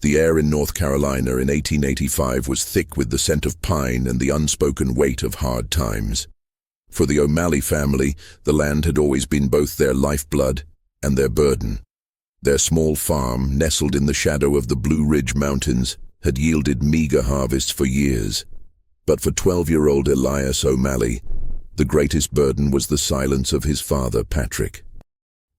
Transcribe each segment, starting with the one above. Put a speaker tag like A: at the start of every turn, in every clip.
A: The air in North Carolina in 1885 was thick with the scent of pine and the unspoken weight of hard times. For the O'Malley family, the land had always been both their lifeblood and their burden. Their small farm, nestled in the shadow of the Blue Ridge Mountains, had yielded meager harvests for years. But for 12-year-old Elias O'Malley, the greatest burden was the silence of his father, Patrick.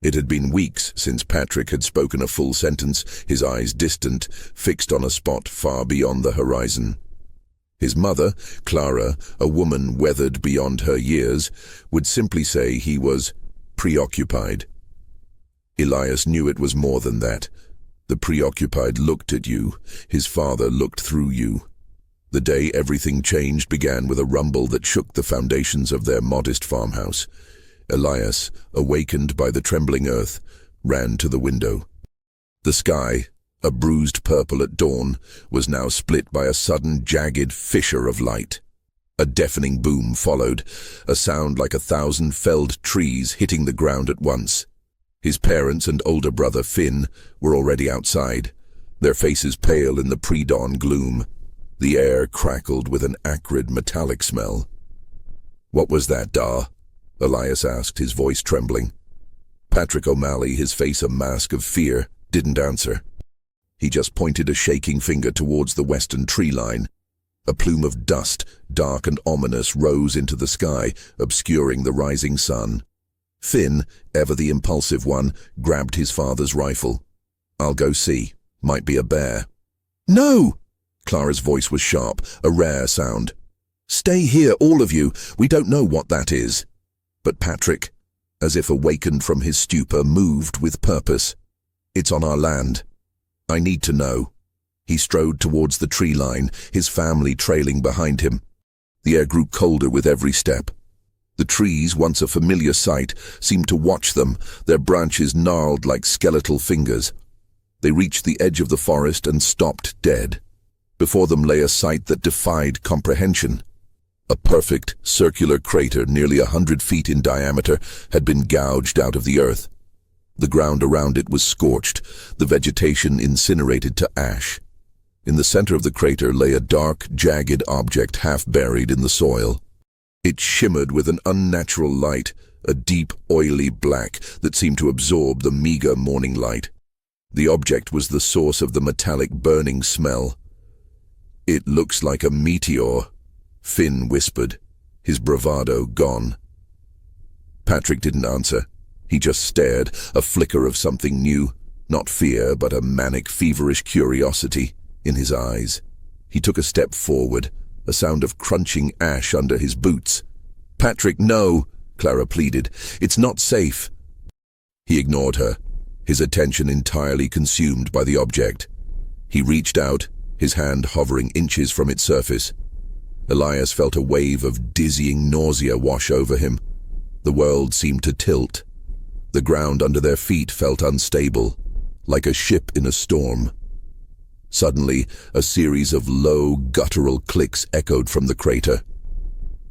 A: It had been weeks since Patrick had spoken a full sentence, his eyes distant, fixed on a spot far beyond the horizon. His mother, Clara, a woman weathered beyond her years, would simply say he was preoccupied. Elias knew it was more than that. The preoccupied looked at you, his father looked through you. The day everything changed began with a rumble that shook the foundations of their modest farmhouse. Elias, awakened by the trembling earth, ran to the window. The sky, a bruised purple at dawn, was now split by a sudden jagged fissure of light. A deafening boom followed, a sound like 1,000 felled trees hitting the ground at once. His parents and older brother, Finn, were already outside, their faces pale in the pre-dawn gloom. The air crackled with an acrid metallic smell. "What was that, Da?" Elias asked, his voice trembling. Patrick O'Malley, his face a mask of fear, didn't answer. He just pointed a shaking finger towards the western tree line. A plume of dust, dark and ominous, rose into the sky, obscuring the rising sun. Finn, ever the impulsive one, grabbed his father's rifle. "I'll go see. Might be a bear." "No!" Clara's voice was sharp, a rare sound. "Stay here, all of you. We don't know what that is." But Patrick, as if awakened from his stupor, moved with purpose. "It's on our land. I need to know." He strode towards the tree line, his family trailing behind him. The air grew colder with every step. The trees, once a familiar sight, seemed to watch them, their branches gnarled like skeletal fingers. They reached the edge of the forest and stopped dead. Before them lay a sight that defied comprehension. A perfect, circular crater nearly 100 feet in diameter had been gouged out of the earth. The ground around it was scorched, the vegetation incinerated to ash. In the center of the crater lay a dark, jagged object half buried in the soil. It shimmered with an unnatural light, a deep, oily black that seemed to absorb the meager morning light. The object was the source of the metallic burning smell. "It looks like a meteor," Finn whispered, his bravado gone. Patrick didn't answer. He just stared, a flicker of something new, not fear, but a manic, feverish curiosity in his eyes. He took a step forward, a sound of crunching ash under his boots. "Patrick, no," Clara pleaded. "It's not safe." He ignored her, his attention entirely consumed by the object. He reached out, his hand hovering inches from its surface. Elias felt a wave of dizzying nausea wash over him. The world seemed to tilt. The ground under their feet felt unstable, like a ship in a storm. Suddenly, a series of low, guttural clicks echoed from the crater.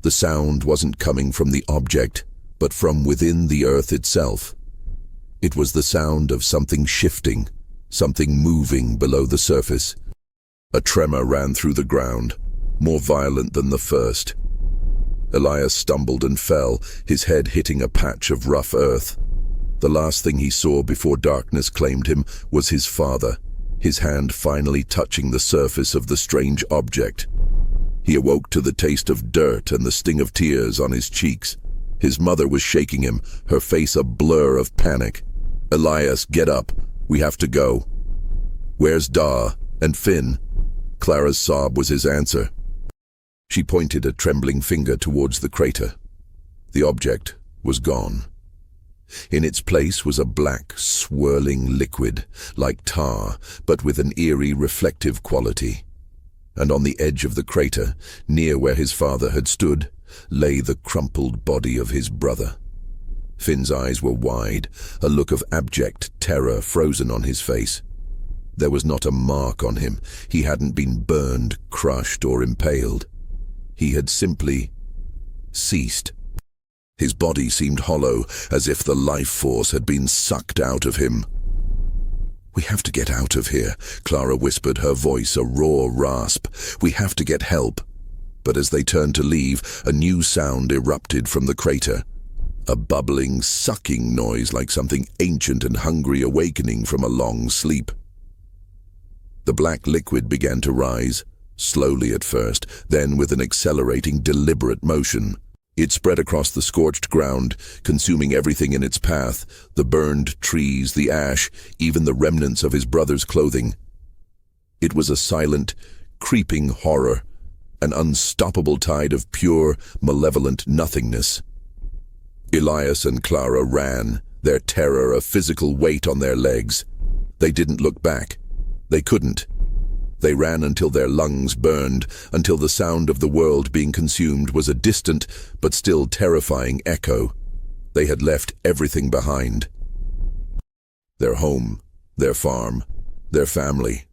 A: The sound wasn't coming from the object, but from within the earth itself. It was the sound of something shifting, something moving below the surface. A tremor ran through the ground, more violent than the first. Elias stumbled and fell, his head hitting a patch of rough earth. The last thing he saw before darkness claimed him was his father, his hand finally touching the surface of the strange object. He awoke to the taste of dirt and the sting of tears on his cheeks. His mother was shaking him, her face a blur of panic. "Elias, get up. We have to go." "Where's Da and Finn?" Clara's sob was his answer. She pointed a trembling finger towards the crater. The object was gone. In its place was a black, swirling liquid, like tar, but with an eerie, reflective quality. And on the edge of the crater, near where his father had stood, lay the crumpled body of his brother. Finn's eyes were wide, a look of abject terror frozen on his face. There was not a mark on him. He hadn't been burned, crushed, or impaled. He had simply ceased. His body seemed hollow, as if the life force had been sucked out of him. "We have to get out of here," Clara whispered, her voice a raw rasp. "We have to get help." But as they turned to leave, a new sound erupted from the crater. A bubbling, sucking noise like something ancient and hungry awakening from a long sleep. The black liquid began to rise, slowly at first, then with an accelerating, deliberate motion. It spread across the scorched ground, consuming everything in its path, the burned trees, the ash, even the remnants of his brother's clothing. It was a silent, creeping horror, an unstoppable tide of pure, malevolent nothingness. Elias and Clara ran, their terror a physical weight on their legs. They didn't look back. They couldn't. They ran until their lungs burned, until the sound of the world being consumed was a distant but still terrifying echo. They had left everything behind. Their home, their farm, their family.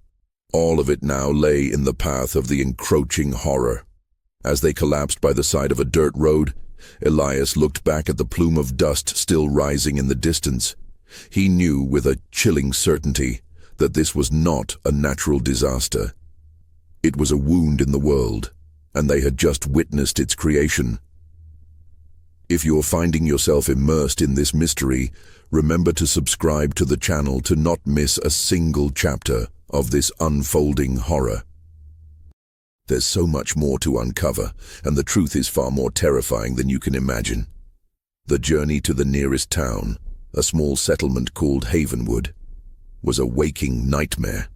A: All of it now lay in the path of the encroaching horror. As they collapsed by the side of a dirt road, Elias looked back at the plume of dust still rising in the distance. He knew with a chilling certainty that this was not a natural disaster. It was a wound in the world, and they had just witnessed its creation. If you're finding yourself immersed in this mystery, remember to subscribe to the channel to not miss a single chapter of this unfolding horror. There's so much more to uncover, and the truth is far more terrifying than you can imagine. The journey to the nearest town, a small settlement called Havenwood, was a waking nightmare.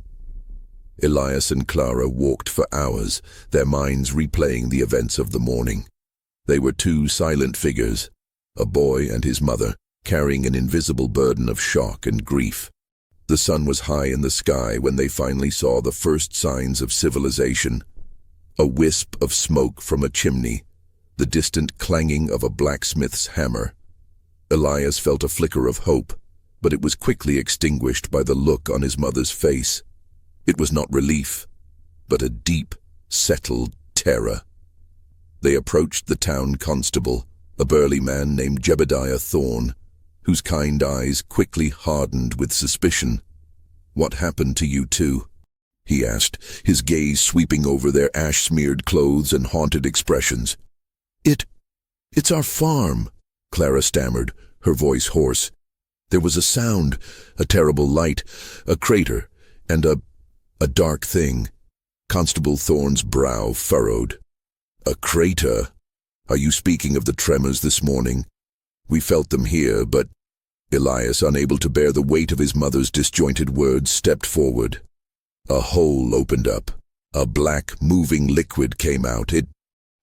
A: Elias and Clara walked for hours, their minds replaying the events of the morning. They were two silent figures, a boy and his mother, carrying an invisible burden of shock and grief. The sun was high in the sky when they finally saw the first signs of civilization. A wisp of smoke from a chimney, the distant clanging of a blacksmith's hammer. Elias felt a flicker of hope, but it was quickly extinguished by the look on his mother's face. It was not relief, but a deep, settled terror. They approached the town constable, a burly man named Jebediah Thorne, whose kind eyes quickly hardened with suspicion. "What happened to you two?" he asked, his gaze sweeping over their ash-smeared clothes and haunted expressions. It's our farm," Clara stammered, her voice hoarse. "There was a sound, a terrible light, a crater, and a dark thing." Constable Thorne's brow furrowed. "A crater? Are you speaking of the tremors this morning? We felt them here, but—" Elias, unable to bear the weight of his mother's disjointed words, stepped forward. A hole opened up. A black, moving liquid came out.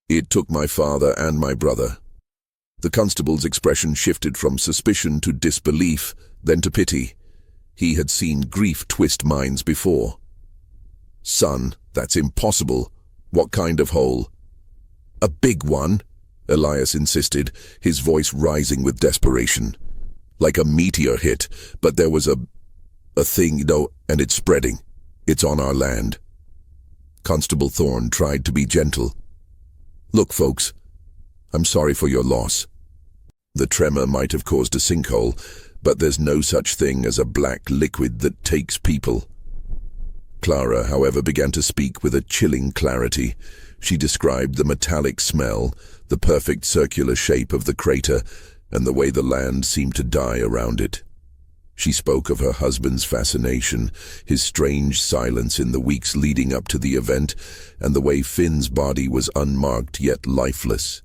A: It took my father and my brother." The constable's expression shifted from suspicion to disbelief, then to pity. He had seen grief twist minds before. "Son, that's impossible. What kind of hole?" "A big one," Elias insisted, his voice rising with desperation. "Like a meteor hit, but there was a thing, and it's spreading. It's on our land." Constable Thorne tried to be gentle. "Look, folks, I'm sorry for your loss. The tremor might have caused a sinkhole, but there's no such thing as a black liquid that takes people." Clara, however, began to speak with a chilling clarity. She described the metallic smell, the perfect circular shape of the crater, and the way the land seemed to die around it. She spoke of her husband's fascination, his strange silence in the weeks leading up to the event, and the way Finn's body was unmarked yet lifeless.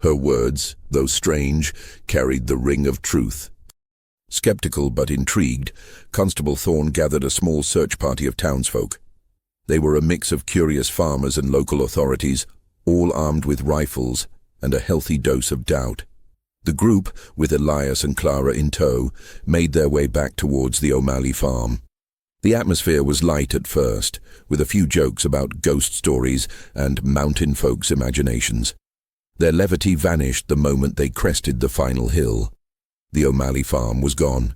A: Her words, though strange, carried the ring of truth. Skeptical but intrigued, Constable Thorne gathered a small search party of townsfolk. They were a mix of curious farmers and local authorities, all armed with rifles and a healthy dose of doubt. The group, with Elias and Clara in tow, made their way back towards the O'Malley farm. The atmosphere was light at first, with a few jokes about ghost stories and mountain folks' imaginations. Their levity vanished the moment they crested the final hill. The O'Malley farm was gone.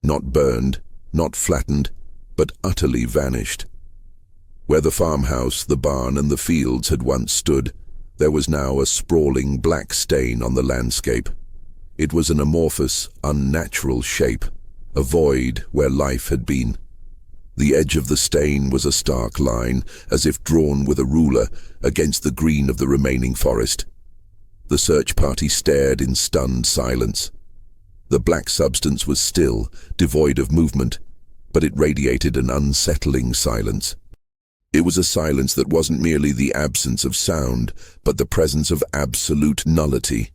A: Not burned, not flattened, but utterly vanished. Where the farmhouse, the barn, and the fields had once stood, there was now a sprawling black stain on the landscape. It was an amorphous, unnatural shape, a void where life had been. The edge of the stain was a stark line, as if drawn with a ruler, against the green of the remaining forest. The search party stared in stunned silence. The black substance was still, devoid of movement, but it radiated an unsettling silence. It was a silence that wasn't merely the absence of sound, but the presence of absolute nullity.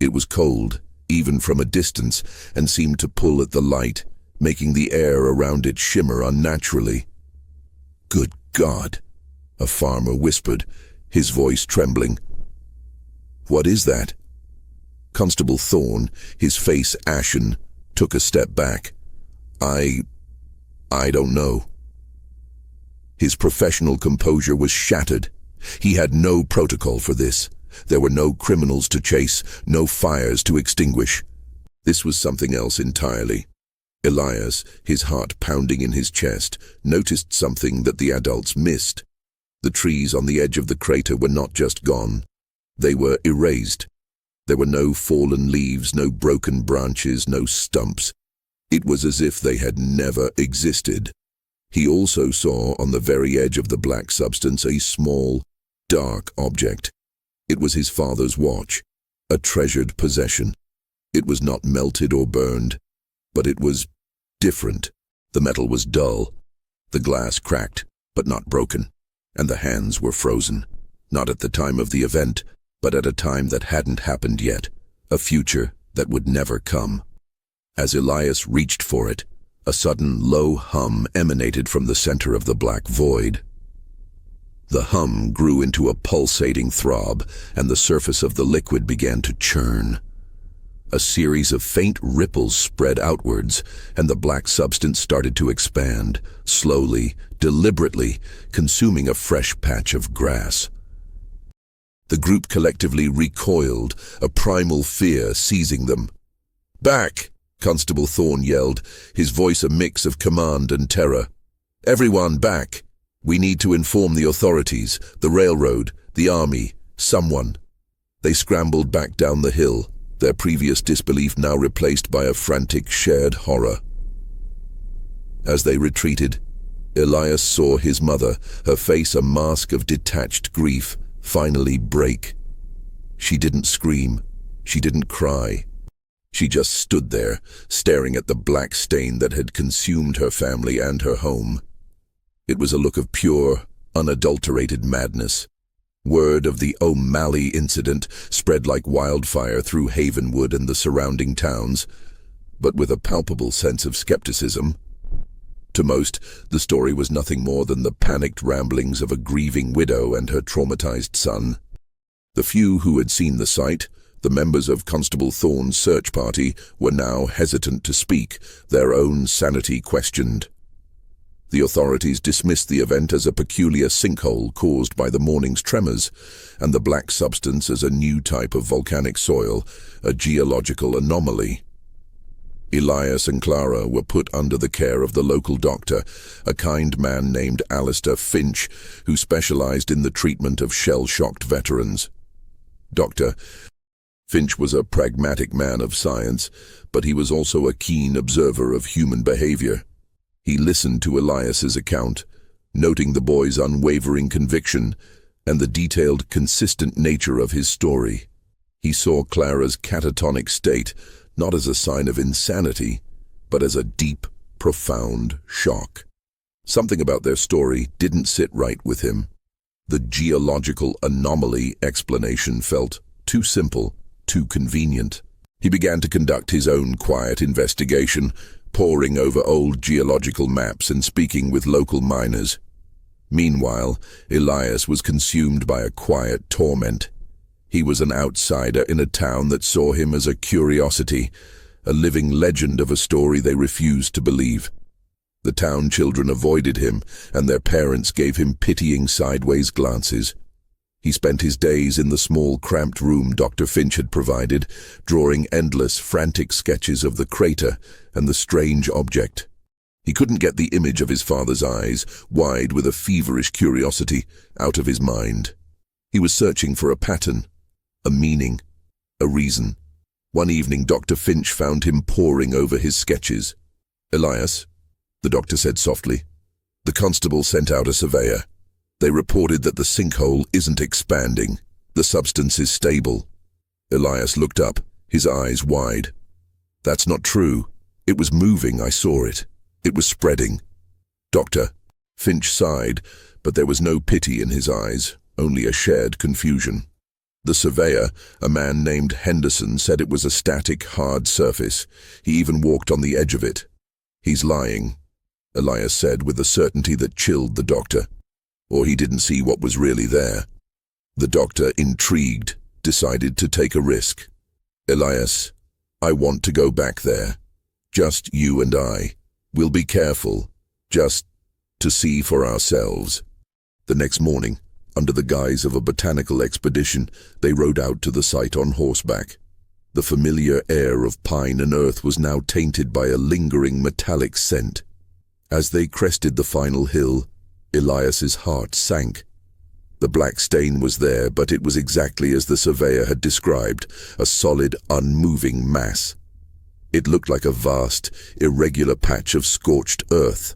A: It was cold, even from a distance, and seemed to pull at the light, making the air around it shimmer unnaturally. "Good God," a farmer whispered, his voice trembling. "What is that?" Constable Thorne, his face ashen, took a step back. I don't know." His professional composure was shattered. He had no protocol for this. There were no criminals to chase, no fires to extinguish. This was something else entirely. Elias, his heart pounding in his chest, noticed something that the adults missed. The trees on the edge of the crater were not just gone. They were erased. There were no fallen leaves, no broken branches, no stumps. It was as if they had never existed. He also saw on the very edge of the black substance a small, dark object. It was his father's watch, a treasured possession. It was not melted or burned, but it was different. The metal was dull, the glass cracked, but not broken, and the hands were frozen, not at the time of the event, but at a time that hadn't happened yet, a future that would never come. As Elias reached for it, a sudden low hum emanated from the center of the black void. The hum grew into a pulsating throb, and the surface of the liquid began to churn. A series of faint ripples spread outwards, and the black substance started to expand, slowly, deliberately, consuming a fresh patch of grass. The group collectively recoiled, a primal fear seizing them. "Back!" Constable Thorne yelled, his voice a mix of command and terror. "Everyone back! We need to inform the authorities, the railroad, the army, someone." They scrambled back down the hill, their previous disbelief now replaced by a frantic shared horror. As they retreated, Elias saw his mother, her face a mask of detached grief, finally break. She didn't scream. She didn't cry. She just stood there, staring at the black stain that had consumed her family and her home. It was a look of pure, unadulterated madness. Word of the O'Malley incident spread like wildfire through Havenwood and the surrounding towns, but with a palpable sense of skepticism. To most, the story was nothing more than the panicked ramblings of a grieving widow and her traumatized son. The few who had seen the sight, the members of Constable Thorne's search party, were now hesitant to speak, their own sanity questioned. The authorities dismissed the event as a peculiar sinkhole caused by the morning's tremors, and the black substance as a new type of volcanic soil, a geological anomaly. Elias and Clara were put under the care of the local doctor, a kind man named Alistair Finch, who specialized in the treatment of shell-shocked veterans. Dr. Finch was a pragmatic man of science, but he was also a keen observer of human behavior. He listened to Elias's account, noting the boy's unwavering conviction and the detailed, consistent nature of his story. He saw Clara's catatonic state not as a sign of insanity, but as a deep, profound shock. Something about their story didn't sit right with him. The geological anomaly explanation felt too simple, too convenient. He began to conduct his own quiet investigation, poring over old geological maps and speaking with local miners. Meanwhile, Elias was consumed by a quiet torment. He was an outsider in a town that saw him as a curiosity, a living legend of a story they refused to believe. The town children avoided him, and their parents gave him pitying sideways glances. He spent his days in the small, cramped room Dr. Finch had provided, drawing endless, frantic sketches of the crater and the strange object. He couldn't get the image of his father's eyes, wide with a feverish curiosity, out of his mind. He was searching for a pattern, a meaning, a reason. One evening, Dr. Finch found him poring over his sketches. "Elias," the doctor said softly, The constable sent out a surveyor. They reported that the sinkhole isn't expanding. The substance is stable. Elias looked up, his eyes wide. That's not true. It was moving, I saw it. It was spreading. Doctor. Finch sighed, but there was no pity in his eyes, only a shared confusion. The surveyor, a man named Henderson, said it was a static, hard surface. He even walked on the edge of it. He's lying, Elias said with a certainty that chilled the doctor. Or he didn't see what was really there. The doctor, intrigued, decided to take a risk. Elias, I want to go back there. Just you and I. We'll be careful. Just to see for ourselves. The next morning, under the guise of a botanical expedition, they rode out to the site on horseback. The familiar air of pine and earth was now tainted by a lingering metallic scent. As they crested the final hill, Elias's heart sank. The black stain was there, but it was exactly as the surveyor had described, a solid, unmoving mass. It looked like a vast, irregular patch of scorched earth.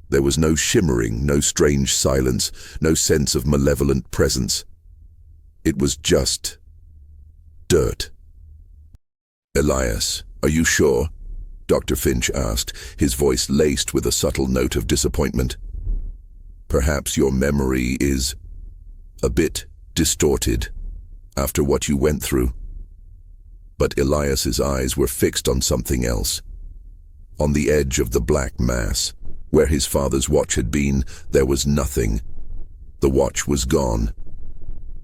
A: There was no shimmering, no strange silence, no sense of malevolent presence. It was just dirt. Elias, are you sure? Dr. Finch asked, his voice laced with a subtle note of disappointment. Perhaps your memory is a bit distorted after what you went through. But Elias's eyes were fixed on something else. On the edge of the black mass, where his father's watch had been, there was nothing. The watch was gone.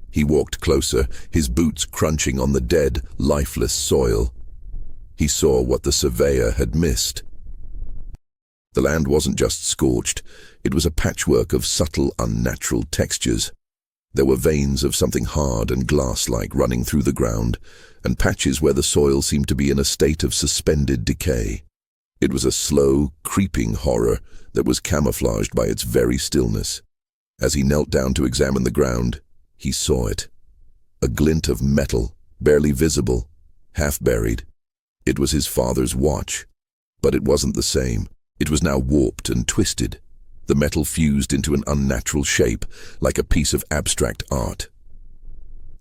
A: He walked closer, his boots crunching on the dead, lifeless soil. He saw what the surveyor had missed. The land wasn't just scorched, it was a patchwork of subtle, unnatural textures. There were veins of something hard and glass-like running through the ground, and patches where the soil seemed to be in a state of suspended decay. It was a slow, creeping horror that was camouflaged by its very stillness. As he knelt down to examine the ground, he saw it. A glint of metal, barely visible, half buried. It was his father's watch, but it wasn't the same. It was now warped and twisted. The metal fused into an unnatural shape, like a piece of abstract art.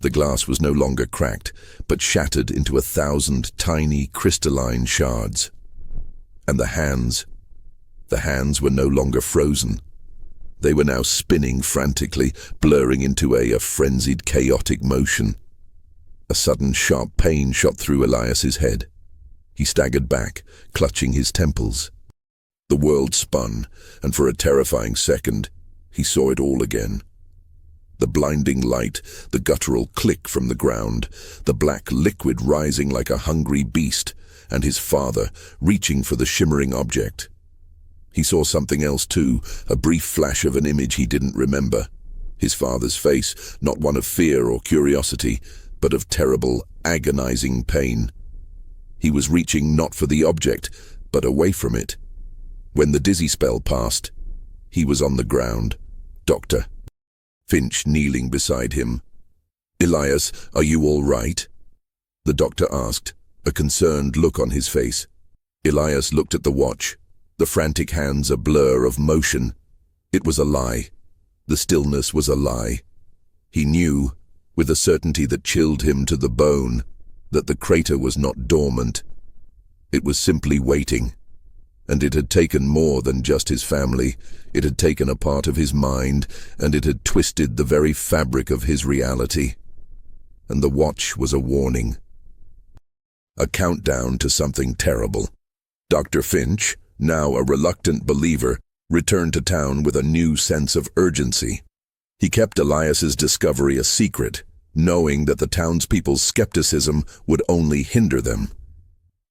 A: The glass was no longer cracked, but shattered into 1,000 tiny, crystalline shards. And the hands were no longer frozen. They were now spinning frantically, blurring into a frenzied, chaotic motion. A sudden, sharp pain shot through Elias's head. He staggered back, clutching his temples. The world spun, and for a terrifying second, he saw it all again. The blinding light, the guttural click from the ground, the black liquid rising like a hungry beast, and his father reaching for the shimmering object. He saw something else too, a brief flash of an image he didn't remember. His father's face, not one of fear or curiosity, but of terrible, agonizing pain. He was reaching not for the object, but away from it. When the dizzy spell passed, he was on the ground. Doctor Finch kneeling beside him. Elias, are you all right? The doctor asked, a concerned look on his face. Elias looked at the watch, the frantic hands a blur of motion. It was a lie. The stillness was a lie. He knew, with a certainty that chilled him to the bone, that the crater was not dormant. It was simply waiting. And it had taken more than just his family. It had taken a part of his mind, and it had twisted the very fabric of his reality. And the watch was a warning. A countdown to something terrible. Dr. Finch, now a reluctant believer, returned to town with a new sense of urgency. He kept Elias's discovery a secret, knowing that the townspeople's skepticism would only hinder them.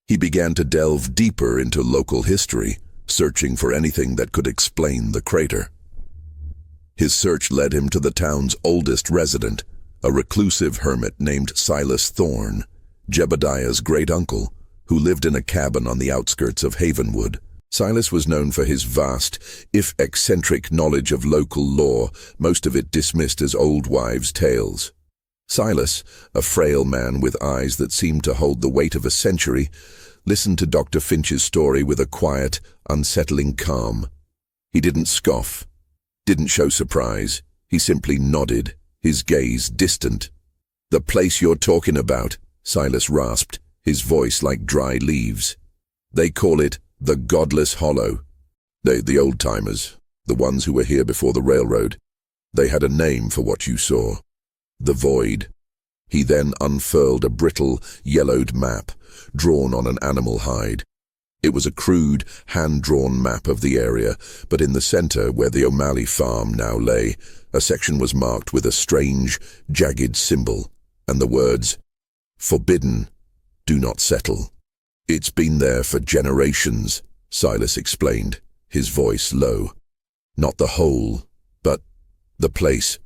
A: He began to delve deeper into local history, searching for anything that could explain the crater. His search led him to the town's oldest resident, a reclusive hermit named Silas Thorne, Jebediah's great-uncle, who lived in a cabin on the outskirts of Havenwood. Silas was known for his vast, if eccentric knowledge of local lore, most of it dismissed as old wives' tales. Silas, a frail man with eyes that seemed to hold the weight of a century, listened to Dr. Finch's story with a quiet, unsettling calm. He didn't scoff, didn't show surprise. He simply nodded, his gaze distant. "The place you're talking about," Silas rasped, his voice like dry leaves. "They call it the Godless Hollow." The old-timers, the ones who were here before the railroad, they had a name for what you saw. The Void. He then unfurled a brittle, yellowed map, drawn on an animal hide. It was a crude, hand-drawn map of the area, but in the center, where the O'Malley farm now lay, a section was marked with a strange, jagged symbol, and the words, "Forbidden, do not settle." "It's been there for generations," Silas explained, his voice low. "Not the whole, but the place.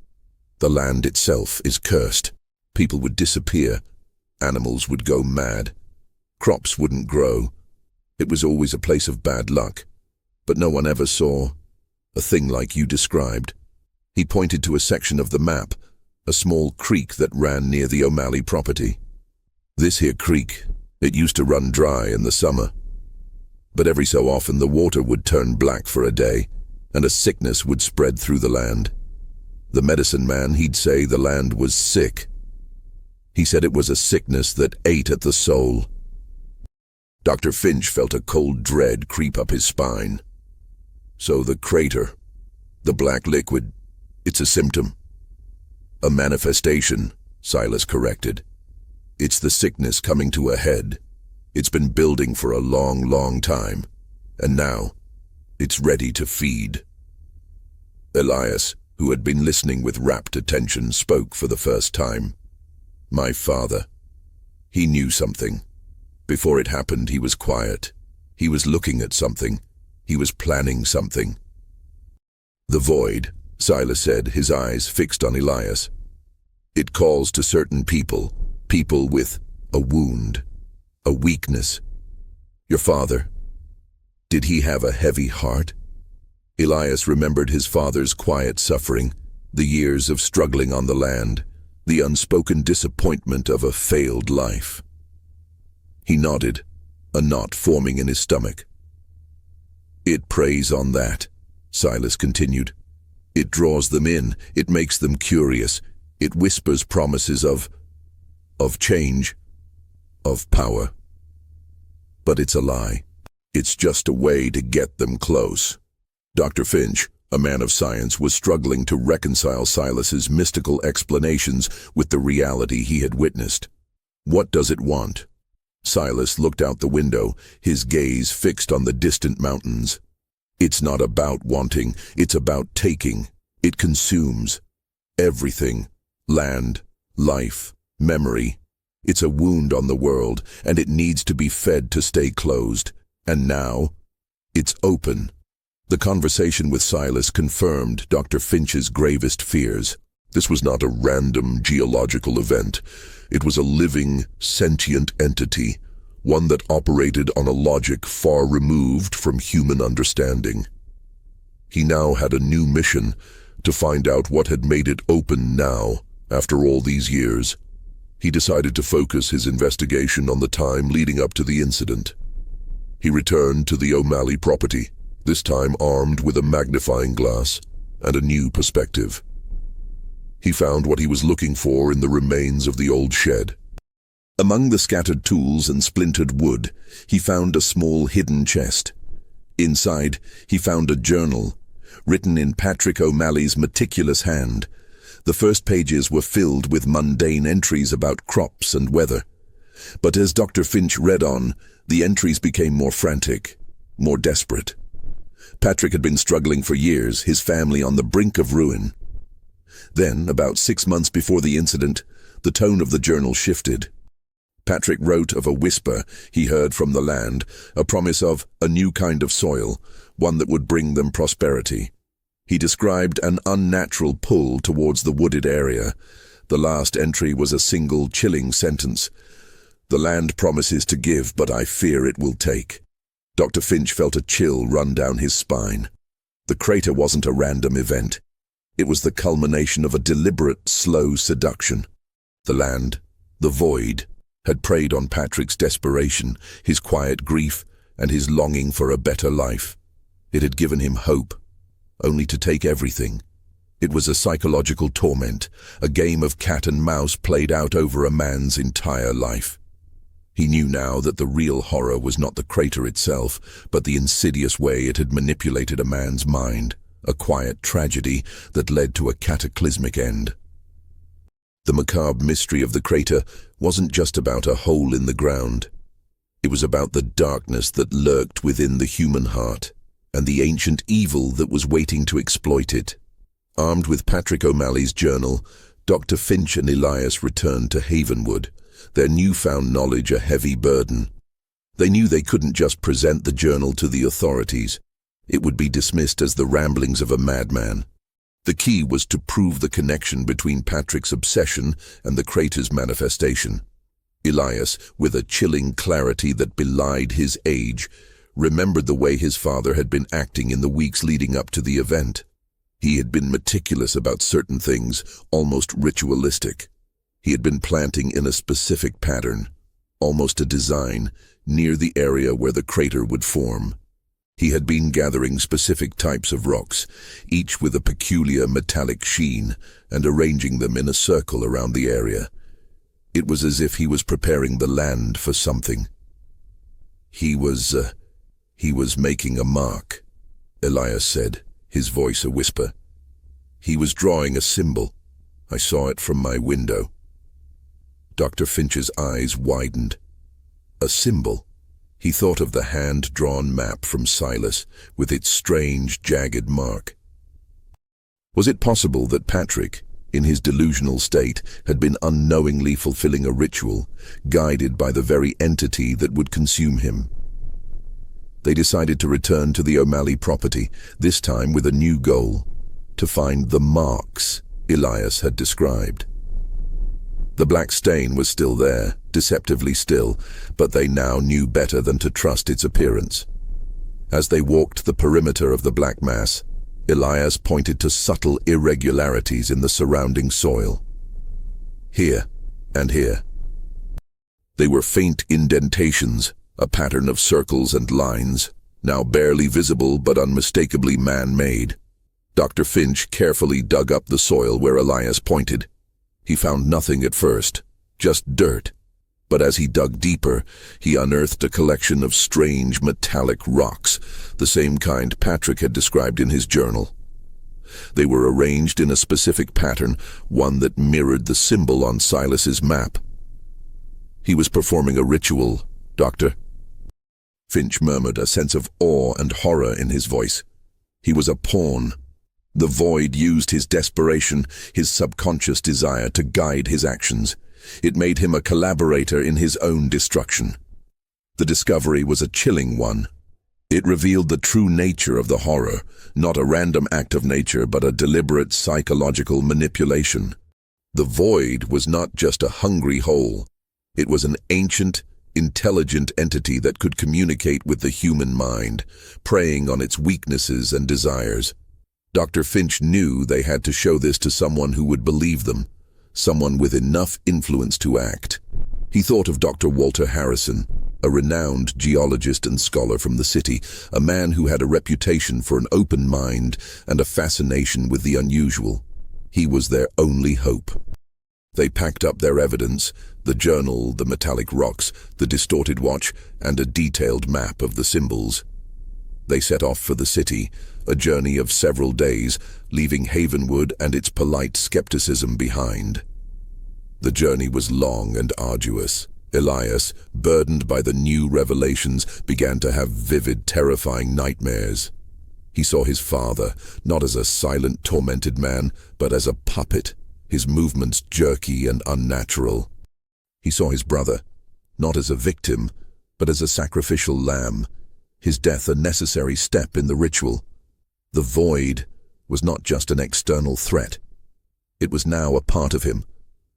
A: The land itself is cursed. People would disappear. Animals would go mad. Crops wouldn't grow. It was always a place of bad luck. But no one ever saw a thing like you described." He pointed to a section of the map, a small creek that ran near the O'Malley property. "This here creek, it used to run dry in the summer. But every so often the water would turn black for a day, and a sickness would spread through the land. The medicine man, he'd say the land was sick. He said it was a sickness that ate at the soul." Dr. Finch felt a cold dread creep up his spine. "So the crater, the black liquid, it's a symptom." "A manifestation," Silas corrected. "It's the sickness coming to a head. It's been building for a long, long time, and now it's ready to feed." Elias, who had been listening with rapt attention, spoke for the first time. "My father. He knew something. Before it happened, he was quiet. He was looking at something. He was planning something." "The Void," Silas said, his eyes fixed on Elias. "It calls to certain people, people with a wound, a weakness. Your father, did he have a heavy heart?" Elias remembered his father's quiet suffering, the years of struggling on the land, the unspoken disappointment of a failed life. He nodded, a knot forming in his stomach. "It preys on that," Silas continued. "It draws them in, it makes them curious, it whispers promises of change, of power. But it's a lie. It's just a way to get them close." Dr. Finch, a man of science, was struggling to reconcile Silas's mystical explanations with the reality he had witnessed. "What does it want?" Silas looked out the window, his gaze fixed on the distant mountains. "It's not about wanting, it's about taking. It consumes everything. Land, life, memory. It's a wound on the world, and it needs to be fed to stay closed. And now, it's open." The conversation with Silas confirmed Dr. Finch's gravest fears. This was not a random geological event. It was a living, sentient entity, one that operated on a logic far removed from human understanding. He now had a new mission, to find out what had made it open now, after all these years. He decided to focus his investigation on the time leading up to the incident. He returned to the O'Malley property, this time armed with a magnifying glass and a new perspective. He found what he was looking for in the remains of the old shed. Among the scattered tools and splintered wood, he found a small hidden chest. Inside, he found a journal, written in Patrick O'Malley's meticulous hand. The first pages were filled with mundane entries about crops and weather. But as Dr. Finch read on, the entries became more frantic, more desperate. Patrick had been struggling for years, his family on the brink of ruin. Then, about 6 months before the incident, the tone of the journal shifted. Patrick wrote of a whisper he heard from the land, a promise of a new kind of soil, one that would bring them prosperity. He described an unnatural pull towards the wooded area. The last entry was a single chilling sentence. "The land promises to give, but I fear it will take." Dr. Finch felt a chill run down his spine. The crater wasn't a random event. It was the culmination of a deliberate, slow seduction. The land, the void, had preyed on Patrick's desperation, his quiet grief, and his longing for a better life. It had given him hope, only to take everything. It was a psychological torment, a game of cat and mouse played out over a man's entire life. He knew now that the real horror was not the crater itself, but the insidious way it had manipulated a man's mind, a quiet tragedy that led to a cataclysmic end. The macabre mystery of the crater wasn't just about a hole in the ground. It was about the darkness that lurked within the human heart, and the ancient evil that was waiting to exploit it. Armed with Patrick O'Malley's journal, Dr. Finch and Elias returned to Havenwood, their newfound knowledge a heavy burden. They knew they couldn't just present the journal to the authorities. It would be dismissed as the ramblings of a madman. The key was to prove the connection between Patrick's obsession and the crater's manifestation. Elias, with a chilling clarity that belied his age, remembered the way his father had been acting in the weeks leading up to the event. He had been meticulous about certain things, almost ritualistic. He had been planting in a specific pattern, almost a design, near the area where the crater would form. He had been gathering specific types of rocks, each with a peculiar metallic sheen, and arranging them in a circle around the area. It was as if he was preparing the land for something. He was making a mark, Elias said, his voice a whisper. He was drawing a symbol. I saw it from my window. Dr. Finch's eyes widened. A symbol. He thought of the hand-drawn map from Silas, with its strange, jagged mark. Was it possible that Patrick, in his delusional state, had been unknowingly fulfilling a ritual, guided by the very entity that would consume him? They decided to return to the O'Malley property, this time with a new goal: to find the marks Elias had described. The black stain was still there, deceptively still, but they now knew better than to trust its appearance. As they walked the perimeter of the black mass, Elias pointed to subtle irregularities in the surrounding soil. Here and here. They were faint indentations, a pattern of circles and lines, now barely visible but unmistakably man-made. Dr. Finch carefully dug up the soil where Elias pointed. He found nothing at first, just dirt. But as he dug deeper, he unearthed a collection of strange metallic rocks, the same kind Patrick had described in his journal. They were arranged in a specific pattern, one that mirrored the symbol on Silas's map. He was performing a ritual, Doctor. Finch murmured, a sense of awe and horror in his voice. He was a pawn. The void used his desperation, his subconscious desire to guide his actions. It made him a collaborator in his own destruction. The discovery was a chilling one. It revealed the true nature of the horror, not a random act of nature, but a deliberate psychological manipulation. The void was not just a hungry hole. It was an ancient, intelligent entity that could communicate with the human mind, preying on its weaknesses and desires. Dr. Finch knew they had to show this to someone who would believe them, someone with enough influence to act. He thought of Dr. Walter Harrison, a renowned geologist and scholar from the city, a man who had a reputation for an open mind and a fascination with the unusual. He was their only hope. They packed up their evidence, the journal, the metallic rocks, the distorted watch, and a detailed map of the symbols. They set off for the city, a journey of several days, leaving Havenwood and its polite skepticism behind. The journey was long and arduous. Elias, burdened by the new revelations, began to have vivid, terrifying nightmares. He saw his father, not as a silent, tormented man, but as a puppet, his movements jerky and unnatural. He saw his brother, not as a victim, but as a sacrificial lamb, his death a necessary step in the ritual. The void was not just an external threat. It was now a part of him,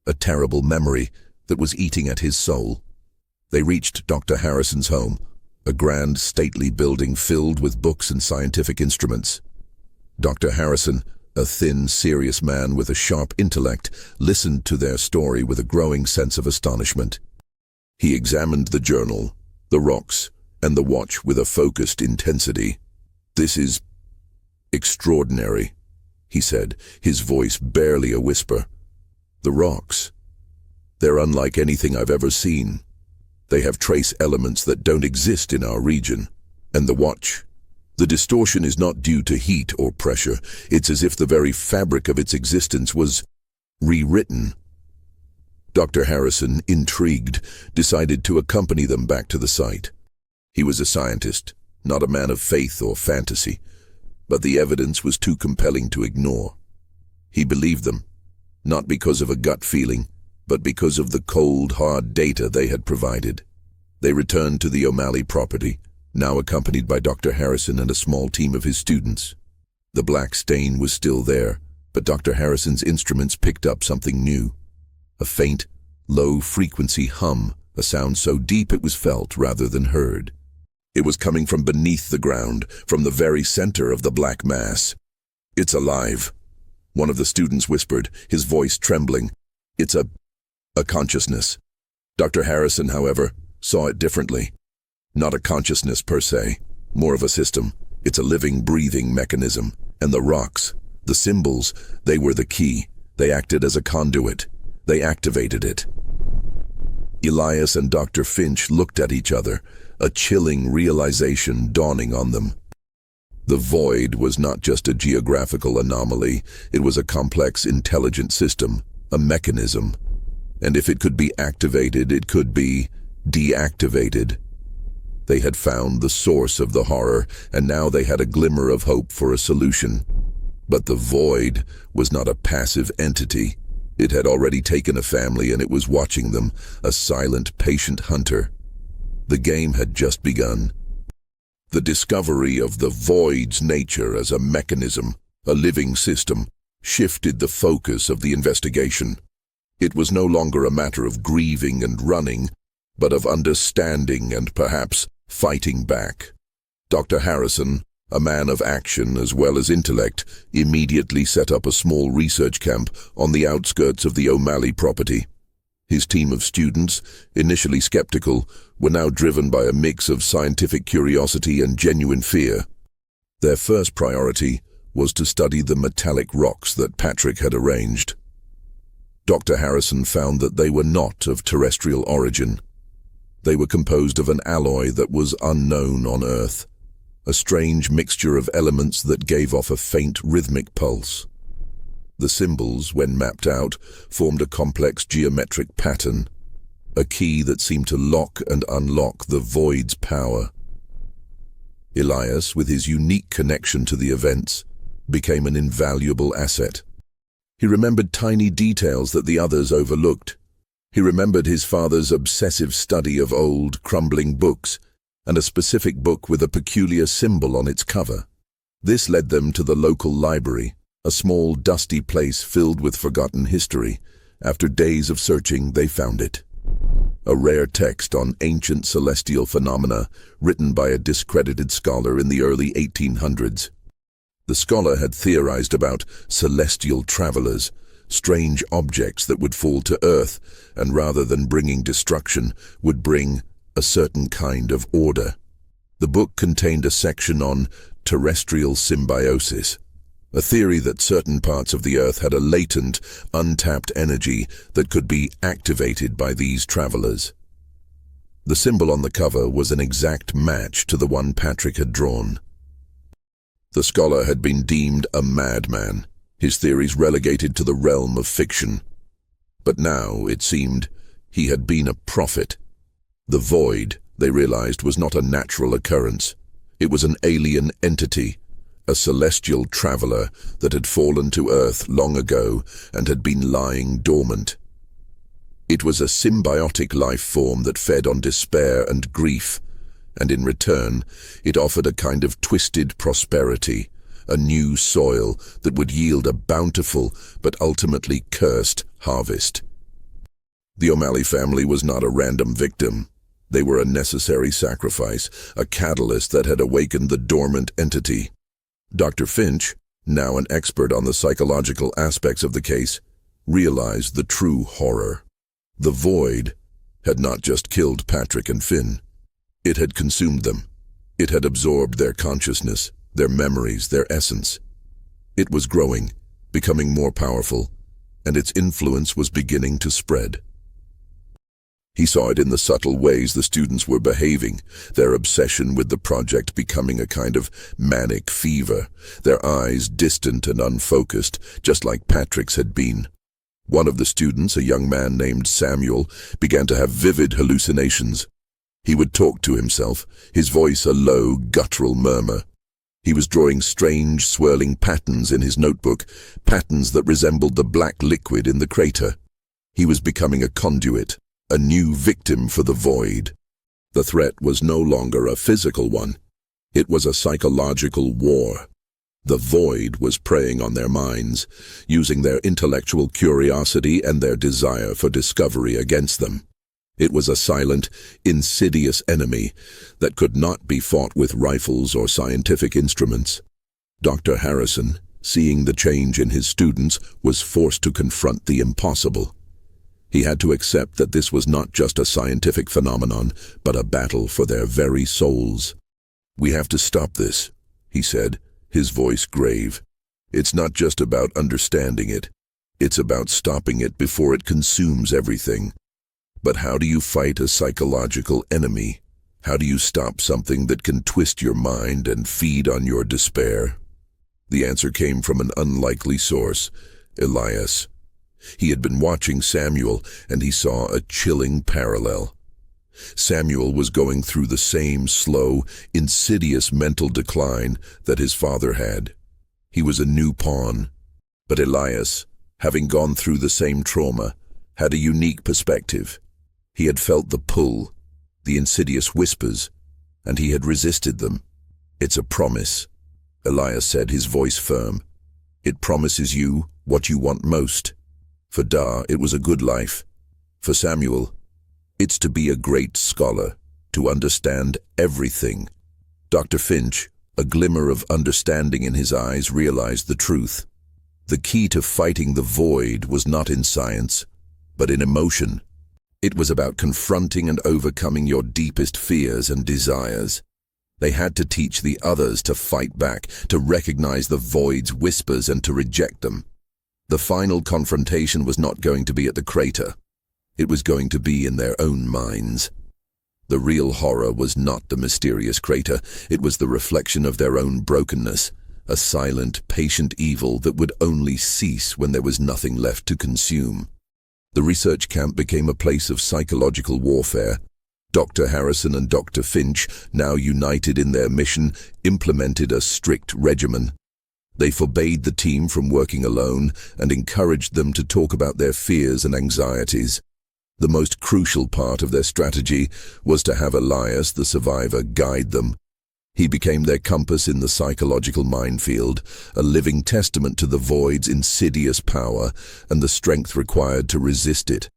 A: a terrible memory that was eating at his soul. They reached Dr. Harrison's home, a grand, stately building filled with books and scientific instruments. Dr. Harrison, a thin, serious man with a sharp intellect, listened to their story with a growing sense of astonishment. He examined the journal, the rocks, and the watch with a focused intensity. This is "Extraordinary," he said, his voice barely a whisper. "The rocks. They're unlike anything I've ever seen. They have trace elements that don't exist in our region. And the watch. The distortion is not due to heat or pressure. It's as if the very fabric of its existence was rewritten." Dr. Harrison, intrigued, decided to accompany them back to the site. He was a scientist, not a man of faith or fantasy, but the evidence was too compelling to ignore. He believed them, not because of a gut feeling, but because of the cold, hard data they had provided. They returned to the O'Malley property, now accompanied by Dr. Harrison and a small team of his students. The black stain was still there, but Dr. Harrison's instruments picked up something new. A faint, low-frequency hum, a sound so deep it was felt rather than heard. It was coming from beneath the ground, from the very center of the black mass. "It's alive," one of the students whispered, his voice trembling. "It's a consciousness." Dr. Harrison, however, saw it differently. Not a consciousness per se, more of a system. It's a living, breathing mechanism. And the rocks, the symbols, they were the key. They acted as a conduit. They activated it. Elias and Dr. Finch looked at each other, a chilling realization dawning on them. The void was not just a geographical anomaly, it was a complex, intelligent system, a mechanism. And if it could be activated, it could be deactivated. They had found the source of the horror, and now they had a glimmer of hope for a solution. But the void was not a passive entity. It had already taken a family, and it was watching them, a silent, patient hunter. The game had just begun. The discovery of the void's nature as a mechanism, a living system, shifted the focus of the investigation. It was no longer a matter of grieving and running, but of understanding and perhaps fighting back. Dr. Harrison, a man of action as well as intellect, immediately set up a small research camp on the outskirts of the O'Malley property. His team of students, initially skeptical, were now driven by a mix of scientific curiosity and genuine fear. Their first priority was to study the metallic rocks that Patrick had arranged. Dr. Harrison found that they were not of terrestrial origin. They were composed of an alloy that was unknown on Earth, a strange mixture of elements that gave off a faint rhythmic pulse. The symbols, when mapped out, formed a complex geometric pattern, a key that seemed to lock and unlock the void's power. Elias, with his unique connection to the events, became an invaluable asset. He remembered tiny details that the others overlooked. He remembered his father's obsessive study of old, crumbling books, and a specific book with a peculiar symbol on its cover. This led them to the local library, a small, dusty place filled with forgotten history. After days of searching, they found it. A rare text on ancient celestial phenomena, written by a discredited scholar in the early 1800s. The scholar had theorized about celestial travelers, strange objects that would fall to Earth, and rather than bringing destruction, would bring a certain kind of order. The book contained a section on terrestrial symbiosis, a theory that certain parts of the Earth had a latent, untapped energy that could be activated by these travelers. The symbol on the cover was an exact match to the one Patrick had drawn. The scholar had been deemed a madman, his theories relegated to the realm of fiction. But now, it seemed, he had been a prophet. The void, they realized, was not a natural occurrence. It was an alien entity, a celestial traveler that had fallen to Earth long ago and had been lying dormant. It was a symbiotic life form that fed on despair and grief, and in return, it offered a kind of twisted prosperity, a new soil that would yield a bountiful but ultimately cursed harvest. The O'Malley family was not a random victim. They were a necessary sacrifice, a catalyst that had awakened the dormant entity. Dr. Finch, now an expert on the psychological aspects of the case, realized the true horror. The void had not just killed Patrick and Finn. It had consumed them. It had absorbed their consciousness, their memories, their essence. It was growing, becoming more powerful, and its influence was beginning to spread. He saw it in the subtle ways the students were behaving, their obsession with the project becoming a kind of manic fever, their eyes distant and unfocused, just like Patrick's had been. One of the students, a young man named Samuel, began to have vivid hallucinations. He would talk to himself, his voice a low, guttural murmur. He was drawing strange, swirling patterns in his notebook, patterns that resembled the black liquid in the crater. He was becoming a conduit, a new victim for the void. The threat was no longer a physical one. It was a psychological war. The void was preying on their minds, using their intellectual curiosity and their desire for discovery against them. It was a silent, insidious enemy that could not be fought with rifles or scientific instruments. Dr. Harrison, seeing the change in his students, was forced to confront the impossible. He had to accept that this was not just a scientific phenomenon, but a battle for their very souls. "We have to stop this," he said, his voice grave. "It's not just about understanding it. It's about stopping it before it consumes everything. But how do you fight a psychological enemy? How do you stop something that can twist your mind and feed on your despair?" The answer came from an unlikely source, Elias. He had been watching Samuel, and he saw a chilling parallel. Samuel was going through the same slow, insidious mental decline that his father had. He was a new pawn. But Elias, having gone through the same trauma, had a unique perspective. He had felt the pull, the insidious whispers, and he had resisted them. "It's a promise," Elias said, his voice firm. "It promises you what you want most. For Da, it was a good life. For Samuel, it's to be a great scholar, to understand everything." Dr. Finch, a glimmer of understanding in his eyes, realized the truth. The key to fighting the void was not in science, but in emotion. It was about confronting and overcoming your deepest fears and desires. They had to teach the others to fight back, to recognize the void's whispers and to reject them. The final confrontation was not going to be at the crater. It was going to be in their own minds. The real horror was not the mysterious crater. It was the reflection of their own brokenness, a silent, patient evil that would only cease when there was nothing left to consume. The research camp became a place of psychological warfare. Dr. Harrison and Dr. Finch, now united in their mission, implemented a strict regimen. They forbade the team from working alone and encouraged them to talk about their fears and anxieties. The most crucial part of their strategy was to have Elias, the survivor, guide them. He became their compass in the psychological minefield, a living testament to the void's insidious power and the strength required to resist it.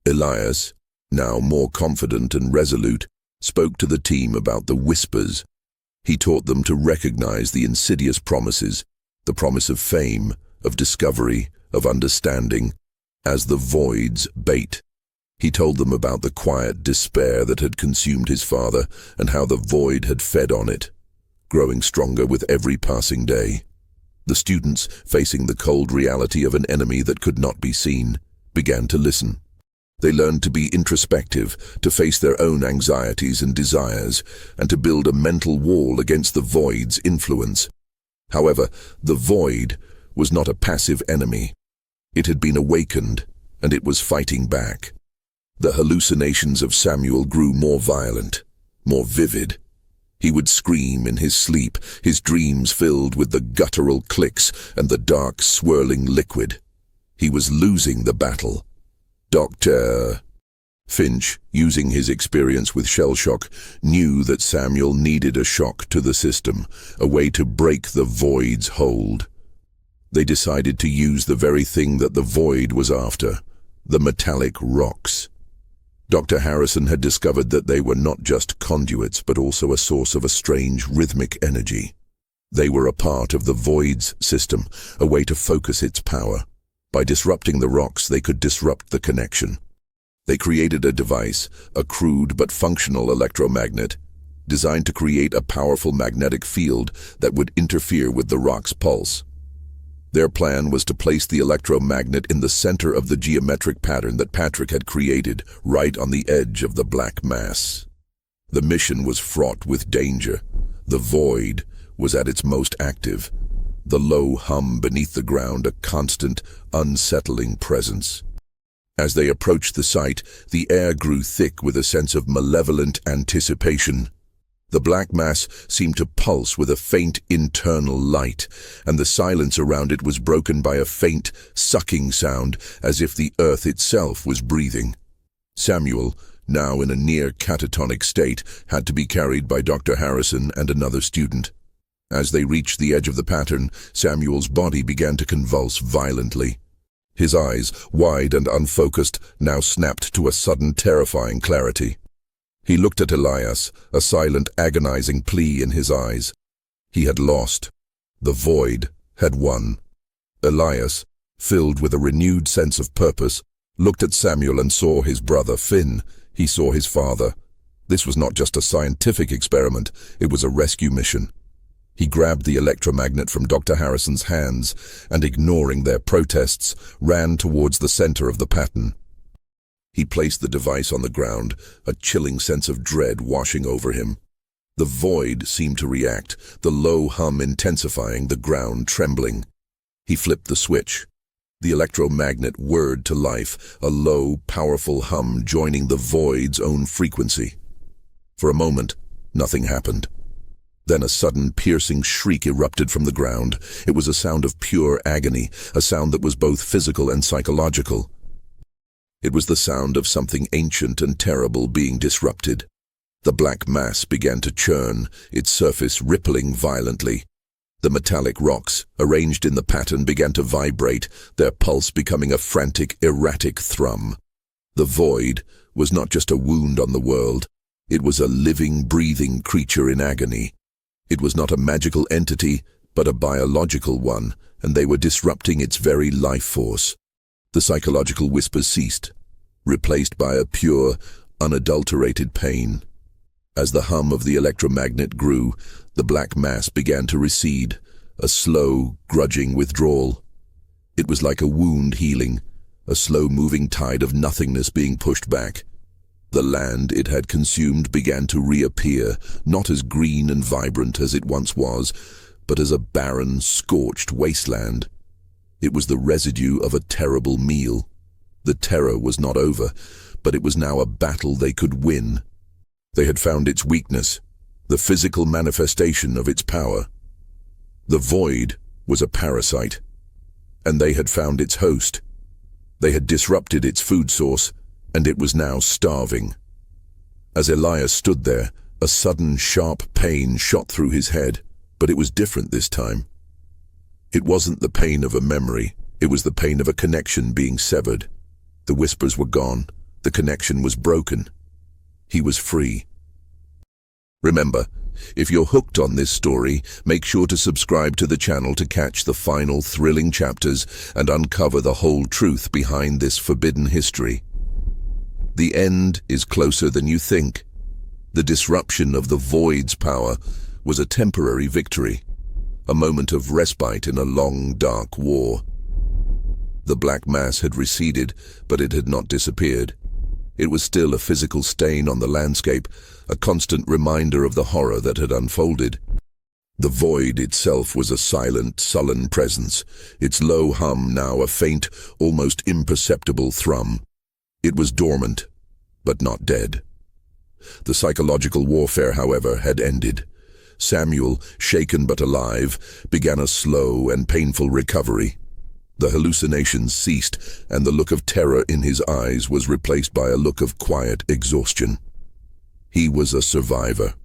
A: Elias, now more confident and resolute, spoke to the team about the whispers. He taught them to recognize the insidious promises, the promise of fame, of discovery, of understanding, as the void's bait. He told them about the quiet despair that had consumed his father and how the void had fed on it, growing stronger with every passing day. The students, facing the cold reality of an enemy that could not be seen, began to listen. They learned to be introspective, to face their own anxieties and desires, and to build a mental wall against the void's influence. However, the void was not a passive enemy. It had been awakened, and it was fighting back. The hallucinations of Samuel grew more violent, more vivid. He would scream in his sleep, his dreams filled with the guttural clicks and the dark, swirling liquid. He was losing the battle. Dr. Finch, using his experience with shell shock, knew that Samuel needed a shock to the system, a way to break the void's hold. They decided to use the very thing that the void was after, the metallic rocks. Dr. Harrison had discovered that they were not just conduits, but also a source of a strange rhythmic energy. They were a part of the void's system, a way to focus its power. By disrupting the rocks, they could disrupt the connection. They created a device, a crude but functional electromagnet. designed to create a powerful magnetic field that would interfere with the rock's pulse. Their plan was to place the electromagnet in the center of the geometric pattern that Patrick had created, right on the edge of the black mass. The mission was fraught with danger. The void was at its most active, the low hum beneath the ground a constant, unsettling presence. As they approached the site, the air grew thick with a sense of malevolent anticipation. The black mass seemed to pulse with a faint internal light, and the silence around it was broken by a faint, sucking sound, as if the earth itself was breathing. Samuel, now in a near catatonic state, had to be carried by Dr. Harrison and another student. As they reached the edge of the pattern, Samuel's body began to convulse violently. His eyes, wide and unfocused, now snapped to a sudden terrifying clarity. He looked at Elias, a silent, agonizing plea in his eyes. He had lost. The void had won. Elias, filled with a renewed sense of purpose, looked at Samuel and saw his brother Finn. He saw his father. This was not just a scientific experiment, it was a rescue mission. He grabbed the electromagnet from Dr. Harrison's hands and, ignoring their protests, ran towards the center of the pattern. He placed the device on the ground, a chilling sense of dread washing over him. The void seemed to react, the low hum intensifying, the ground trembling. He flipped the switch. The electromagnet whirred to life, a low, powerful hum joining the void's own frequency. For a moment, nothing happened. Then a sudden, piercing shriek erupted from the ground. It was a sound of pure agony, a sound that was both physical and psychological. It was the sound of something ancient and terrible being disrupted. The black mass began to churn, its surface rippling violently. The metallic rocks, arranged in the pattern, began to vibrate, their pulse becoming a frantic, erratic thrum. The void was not just a wound on the world. It was a living, breathing creature in agony. It was not a magical entity, but a biological one, and they were disrupting its very life force. The psychological whispers ceased, replaced by a pure, unadulterated pain. As the hum of the electromagnet grew, the black mass began to recede, a slow, grudging withdrawal. It was like a wound healing, a slow-moving tide of nothingness being pushed back. The land it had consumed began to reappear, not as green and vibrant as it once was, but as a barren, scorched wasteland. It was the residue of a terrible meal. The terror was not over, but it was now a battle they could win. They had found its weakness, the physical manifestation of its power. The void was a parasite, and they had found its host. They had disrupted its food source, and it was now starving. As Elias stood there, a sudden sharp pain shot through his head, but it was different this time. It wasn't the pain of a memory, it was the pain of a connection being severed. The whispers were gone, the connection was broken. He was free. Remember, if you're hooked on this story, make sure to subscribe to the channel to catch the final thrilling chapters and uncover the whole truth behind this forbidden history. The end is closer than you think. The disruption of the void's power was a temporary victory, a moment of respite in a long, dark war. The black mass had receded, but it had not disappeared. It was still a physical stain on the landscape, a constant reminder of the horror that had unfolded. The void itself was a silent, sullen presence, its low hum now a faint, almost imperceptible thrum. It was dormant, but not dead. The psychological warfare, however, had ended. Samuel, shaken but alive, began a slow and painful recovery. The hallucinations ceased, and the look of terror in his eyes was replaced by a look of quiet exhaustion. He was a survivor,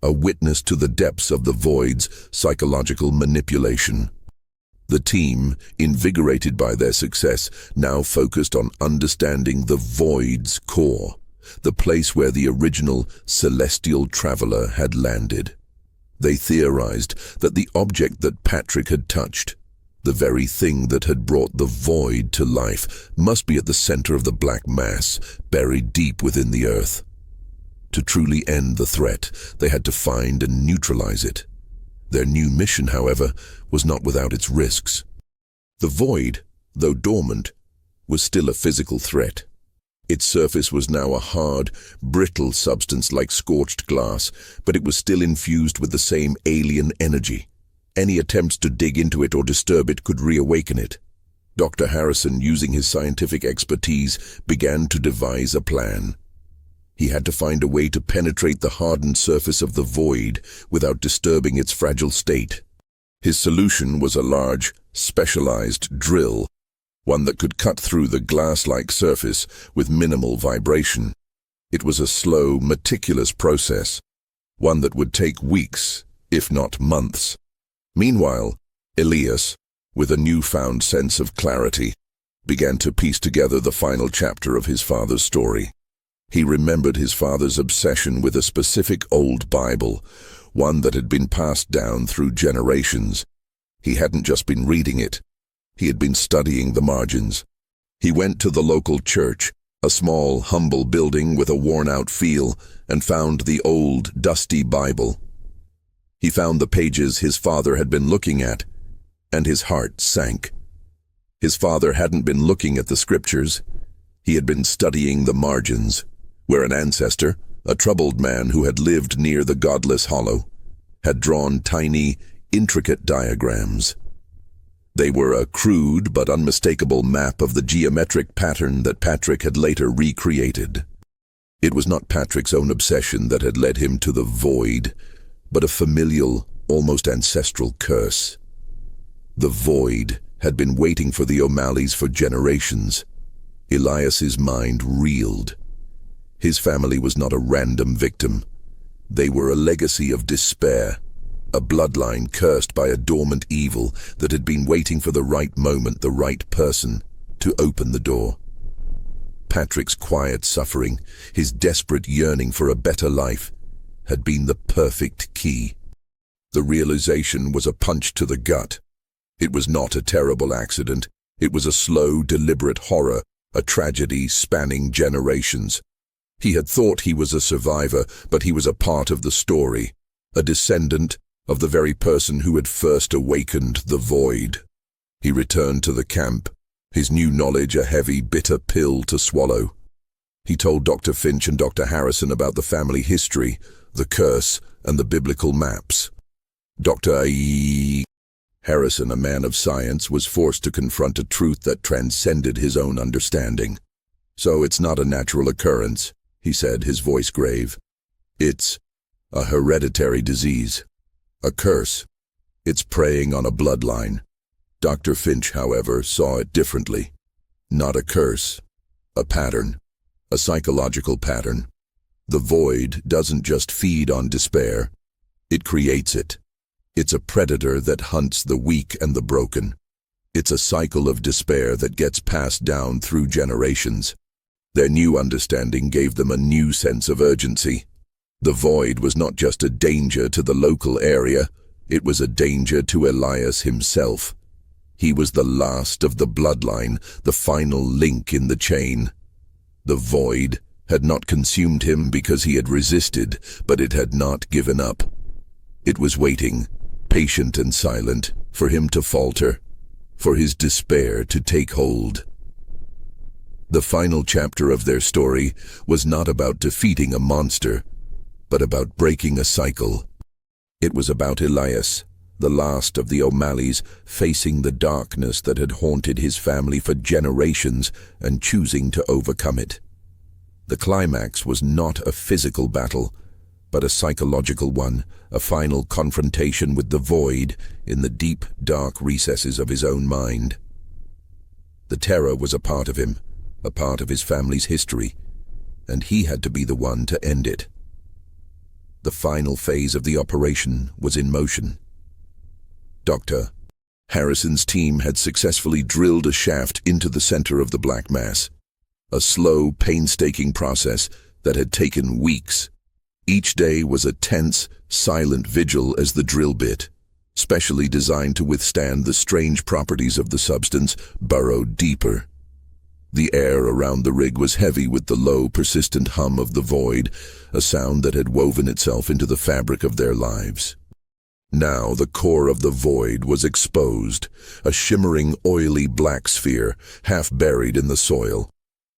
A: a witness to the depths of the void's psychological manipulation. The team, invigorated by their success, now focused on understanding the void's core, the place where the original celestial traveler had landed. They theorized that the object that Patrick had touched, the very thing that had brought the void to life, must be at the center of the black mass, buried deep within the earth. To truly end the threat, they had to find and neutralize it. Their new mission, however, was not without its risks. The void, though dormant, was still a physical threat. Its surface was now a hard, brittle substance like scorched glass, but it was still infused with the same alien energy. Any attempts to dig into it or disturb it could reawaken it. Dr. Harrison, using his scientific expertise, began to devise a plan. He had to find a way to penetrate the hardened surface of the void without disturbing its fragile state. His solution was a large, specialized drill, one that could cut through the glass-like surface with minimal vibration. It was a slow, meticulous process, one that would take weeks, if not months. Meanwhile, Elias, with a newfound sense of clarity, began to piece together the final chapter of his father's story. He remembered his father's obsession with a specific old Bible, one that had been passed down through generations. He hadn't just been reading it. He had been studying the margins. He went to the local church, a small, humble building with a worn-out feel, and found the old, dusty Bible. He found the pages his father had been looking at, and his heart sank. His father hadn't been looking at the scriptures. He had been studying the margins, where an ancestor, a troubled man who had lived near the godless hollow, had drawn tiny, intricate diagrams. They were a crude but unmistakable map of the geometric pattern that Patrick had later recreated. It was not Patrick's own obsession that had led him to the void, but a familial, almost ancestral curse. The void had been waiting for the O'Malleys for generations. Elias's mind reeled. His family was not a random victim. They were a legacy of despair, a bloodline cursed by a dormant evil that had been waiting for the right moment, the right person, to open the door. Patrick's quiet suffering, his desperate yearning for a better life, had been the perfect key. The realization was a punch to the gut. It was not a terrible accident. It was a slow, deliberate horror, a tragedy spanning generations. He had thought he was a survivor, but he was a part of the story, a descendant of the very person who had first awakened the void. He returned to the camp, his new knowledge a heavy, bitter pill to swallow. He told Dr. Finch and Dr. Harrison about the family history, the curse, and the biblical maps. Dr. Harrison, a man of science, was forced to confront a truth that transcended his own understanding. "So it's not a natural occurrence," he said, his voice grave. "It's a hereditary disease. A curse. It's preying on a bloodline." Dr. Finch, however, saw it differently. Not a curse. A pattern. A psychological pattern. The void doesn't just feed on despair. It creates it. It's a predator that hunts the weak and the broken. It's a cycle of despair that gets passed down through generations. Their new understanding gave them a new sense of urgency. The void was not just a danger to the local area, it was a danger to Elias himself. He was the last of the bloodline, the final link in the chain. The void had not consumed him because he had resisted, but it had not given up. It was waiting, patient and silent, for him to falter, for his despair to take hold. The final chapter of their story was not about defeating a monster, but about breaking a cycle. It was about Elias, the last of the O'Malleys, facing the darkness that had haunted his family for generations and choosing to overcome it. The climax was not a physical battle, but a psychological one, a final confrontation with the void in the deep, dark recesses of his own mind. The terror was a part of him, a part of his family's history, and he had to be the one to end it. The final phase of the operation was in motion. Dr. Harrison's team had successfully drilled a shaft into the center of the black mass, a slow, painstaking process that had taken weeks. Each day was a tense, silent vigil as the drill bit, specially designed to withstand the strange properties of the substance, burrowed deeper. The air around the rig was heavy with the low, persistent hum of the void, a sound that had woven itself into the fabric of their lives. Now the core of the void was exposed, a shimmering, oily black sphere, half buried in the soil.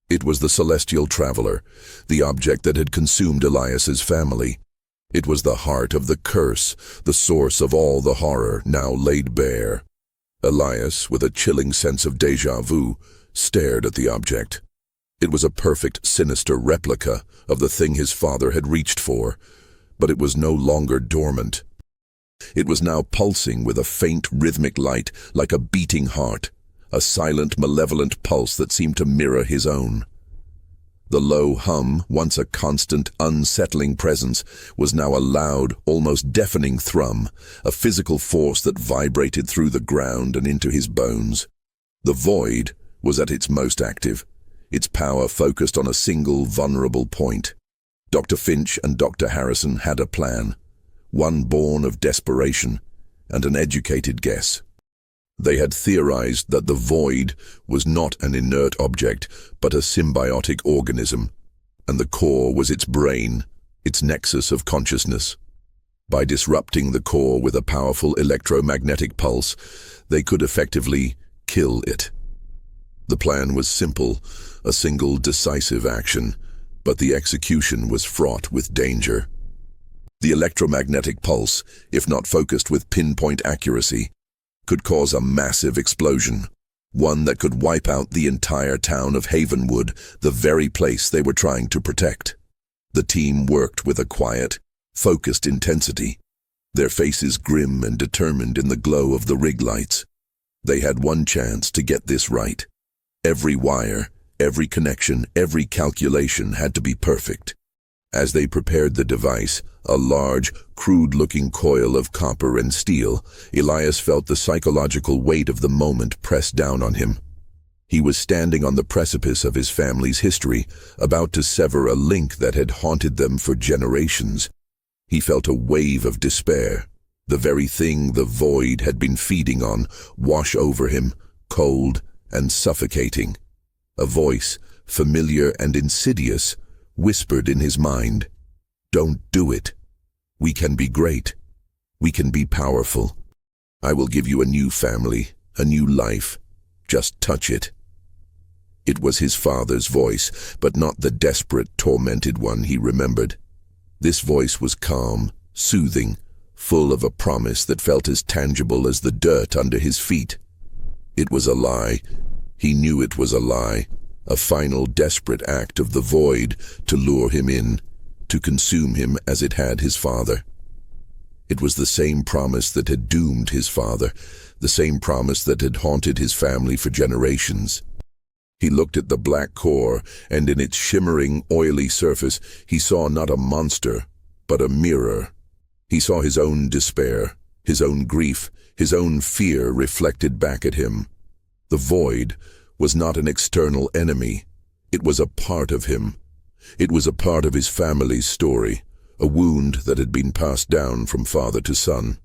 A: It was the celestial traveler, the object that had consumed Elias's family. It was the heart of the curse, the source of all the horror, now laid bare. Elias, with a chilling sense of déjà vu, stared at the object. It was a perfect, sinister replica of the thing his father had reached for, but it was no longer dormant. It was now pulsing with a faint, rhythmic light, like a beating heart, a silent, malevolent pulse that seemed to mirror his own. The low hum, once a constant, unsettling presence, was now a loud, almost deafening thrum, a physical force that vibrated through the ground and into his bones. The void was at its most active, its power focused on a single, vulnerable point. Dr. Finch and Dr. Harrison had a plan, one born of desperation and an educated guess. They had theorized that the void was not an inert object, but a symbiotic organism, and the core was its brain, its nexus of consciousness. By disrupting the core with a powerful electromagnetic pulse, they could effectively kill it. The plan was simple, a single decisive action, but the execution was fraught with danger. The electromagnetic pulse, if not focused with pinpoint accuracy, could cause a massive explosion, one that could wipe out the entire town of Havenwood, the very place they were trying to protect. The team worked with a quiet, focused intensity, their faces grim and determined in the glow of the rig lights. They had one chance to get this right. Every wire, every connection, every calculation had to be perfect. As they prepared the device, a large, crude-looking coil of copper and steel, Elias felt the psychological weight of the moment press down on him. He was standing on the precipice of his family's history, about to sever a link that had haunted them for generations. He felt a wave of despair, the very thing the void had been feeding on, wash over him, cold and suffocating. A voice, familiar and insidious, whispered in his mind, "Don't do it. We can be great. We can be powerful. I will give you a new family, a new life. Just touch it." It was his father's voice, but not the desperate, tormented one he remembered. This voice was calm, soothing, full of a promise that felt as tangible as the dirt under his feet. It was a lie. He knew it was a lie. A final desperate act of the void to lure him in, to consume him as it had his father. It was the same promise that had doomed his father, the same promise that had haunted his family for generations. He looked at the black core, and in its shimmering, oily surface, he saw not a monster, but a mirror. He saw his own despair, his own grief, his own fear reflected back at him. The void was not an external enemy. It was a part of him. It was a part of his family's story, a wound that had been passed down from father to son.